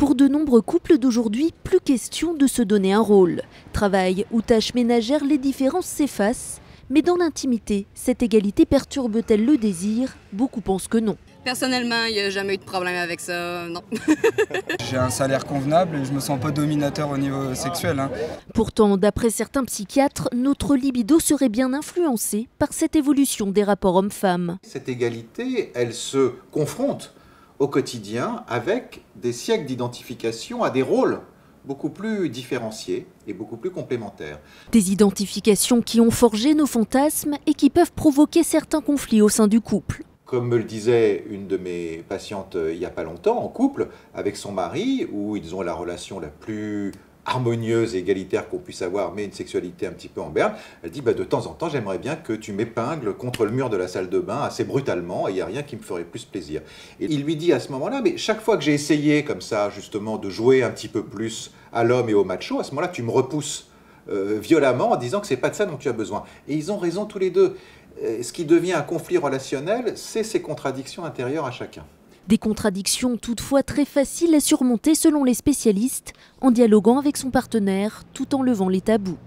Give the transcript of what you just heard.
Pour de nombreux couples d'aujourd'hui, plus question de se donner un rôle. Travail ou tâches ménagères, les différences s'effacent. Mais dans l'intimité, cette égalité perturbe-t-elle le désir? Beaucoup pensent que non. Personnellement, il n'y a jamais eu de problème avec ça, non. J'ai un salaire convenable et je me sens pas dominateur au niveau sexuel. Pourtant, d'après certains psychiatres, notre libido serait bien influencé par cette évolution des rapports hommes-femmes. Cette égalité, elle se confronte au quotidien avec des siècles d'identification à des rôles beaucoup plus différenciés et beaucoup plus complémentaires. Des identifications qui ont forgé nos fantasmes et qui peuvent provoquer certains conflits au sein du couple. Comme me le disait une de mes patientes il n'y a pas longtemps, en couple avec son mari, où ils ont la relation la plus harmonieuse et égalitaire qu'on puisse avoir, mais une sexualité un petit peu en berne, elle dit de temps en temps j'aimerais bien que tu m'épingles contre le mur de la salle de bain assez brutalement, et il n'y a rien qui me ferait plus plaisir. Et il lui dit à ce moment-là, mais chaque fois que j'ai essayé comme ça justement de jouer un petit peu plus à l'homme et au macho, à ce moment-là tu me repousses violemment en disant que c'est pas de ça dont tu as besoin. Et ils ont raison tous les deux. Ce qui devient un conflit relationnel, c'est ces contradictions intérieures à chacun. Des contradictions toutefois très faciles à surmonter selon les spécialistes, en dialoguant avec son partenaire tout en levant les tabous.